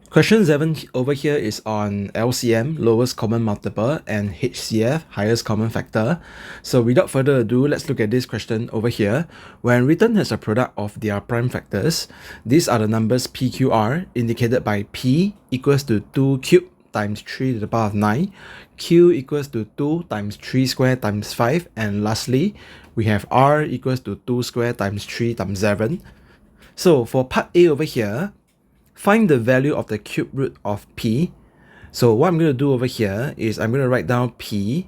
Question 7 over here is on LCM, lowest common multiple, and HCF, highest common factor. So without further ado, let's look at this question over here. When written as a product of their prime factors, these are the numbers PQR indicated by P equals to 2 cubed times 3 to the power of 9, Q equals to 2 times 3 squared times 5, and lastly, we have R equals to 2 squared times 3 times 7. So for part A over here, find the value of the cube root of P. So what I'm going to do over here is I'm going to write down P,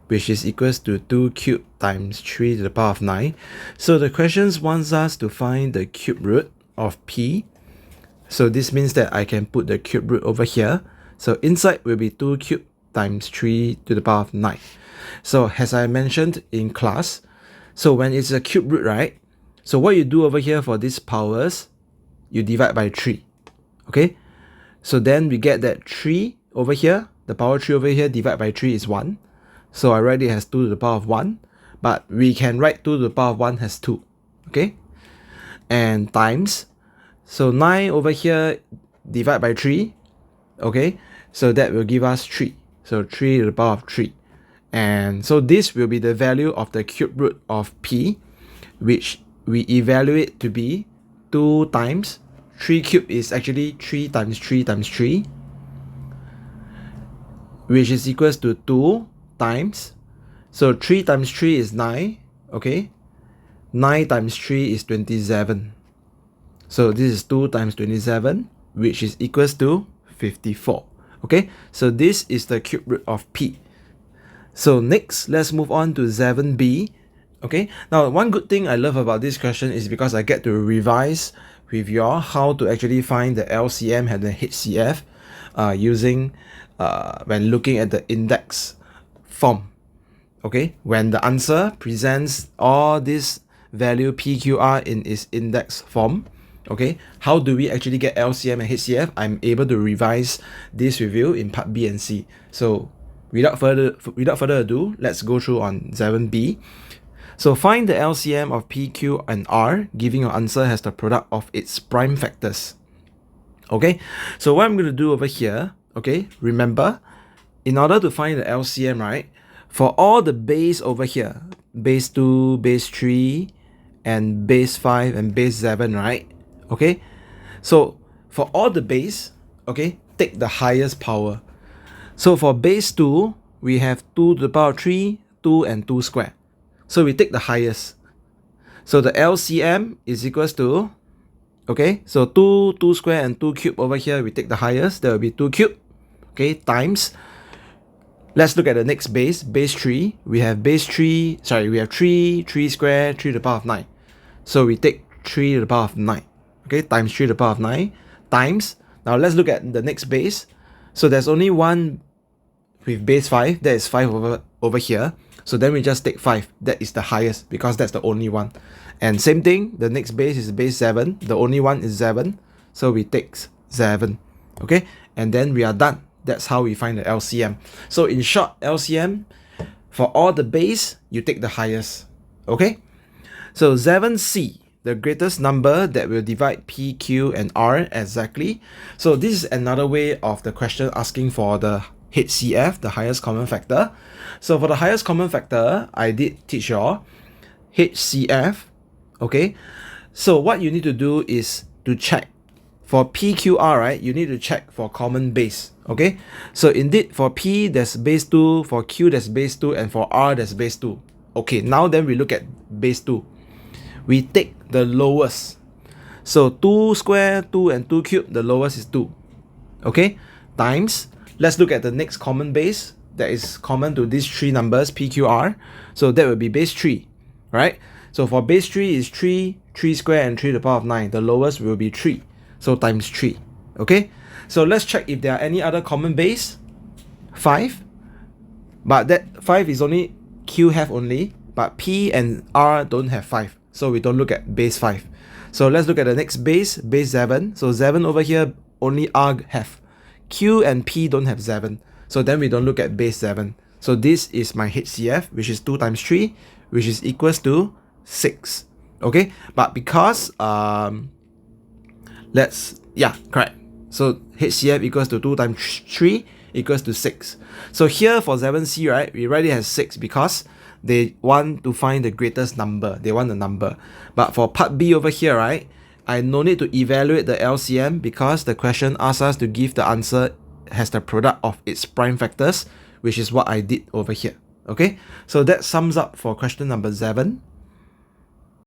which is equals to 2 cubed times 3 to the power of 9. So the question wants us to find the cube root of P. So this means that I can put the cube root over here. So inside will be 2 cubed times 3 to the power of 9. So as I mentioned in class, so when it's a cube root, right? So what you do over here for these powers, you divide by 3. Okay, so then we get that 3 over here, the power 3 over here, divide by 3 is 1. So I write it as 2 to the power of 1, but we can write 2 to the power of 1 as 2. Okay, and times, so 9 over here, divide by 3. Okay, so that will give us 3. So 3 to the power of 3. And so this will be the value of the cube root of P, which we evaluate to be 2 times 3 cubed is actually 3 times 3 times 3, which is equals to 2 times, so 3 times 3 is 9, okay, 9 times 3 is 27, so this is 2 times 27, which is equals to 54, okay, so this is the cube root of P. So next, let's move on to 7b. Okay, now one good thing I love about this question is because I get to revise with y'all how to actually find the LCM and the HCF using when looking at the index form. Okay, when the answer presents all this value PQR in its index form, okay, how do we actually get LCM and HCF? I'm able to revise this with you in part B and C. So without further ado, let's go through on 7b. So find the LCM of P, Q, and R, giving your answer as the product of its prime factors. Okay, so what I'm going to do over here, okay, remember, in order to find the LCM, right, for all the base over here, base 2, base 3, and base 5, and base 7, right, okay, so for all the base, okay, take the highest power. So for base 2, we have 2 to the power of 3, 2, and 2 squared. So we take the highest. So the LCM is equals to, okay, so 2 square and 2 cube over here, we take the highest, that will be 2 cube, okay, times, let's look at the next base, base 3, we have 3 square, 3 to the power of 9. So we take 3 to the power of 9, okay, times 3 to the power of 9, times, now let's look at the next base. So there's only one with base 5, that is 5 over here. So then we just take 5, that is the highest because that's the only one. And same thing, the next base is base 7, the only one is 7, so we take 7, okay, and then we are done. That's how we find the LCM. So in short, LCM, for all the base, you take the highest, okay. So 7c, the greatest number that will divide P, Q, and R exactly. So this is another way of the question asking for the HCF, the highest common factor. So for the highest common factor, I did teach y'all HCF, okay. So what you need to do is to check for PQR, right? You need to check for common base, okay. So indeed for P there's base 2, for Q there's base 2, and for R there's base 2. Okay, now then we look at base 2. We take the lowest. So 2 square, 2, and 2 cube, the lowest is 2, okay, times, let's look at the next common base that is common to these three numbers, PQR. So that will be base 3, right? So for base 3 is 3 square, and 3 to the power of 9. The lowest will be 3. So times 3, okay? So let's check if there are any other common base. 5. But that 5 is only Q have only, but P and R don't have 5. So we don't look at base 5. So let's look at the next base, base 7. So 7 over here, only R have. Q and P don't have 7. So then we don't look at base 7. So this is my HCF, which is 2 times 3, which is equals to 6. Okay, but because correct. So HCF equals to 2 times 3 equals to 6. So here for 7C, right, we write it as 6 because they want to find the greatest number. They want the number. But for part B over here, right, I no need to evaluate the LCM because the question asks us to give the answer as the product of its prime factors, which is what I did over here. Okay, so that sums up for question number 7.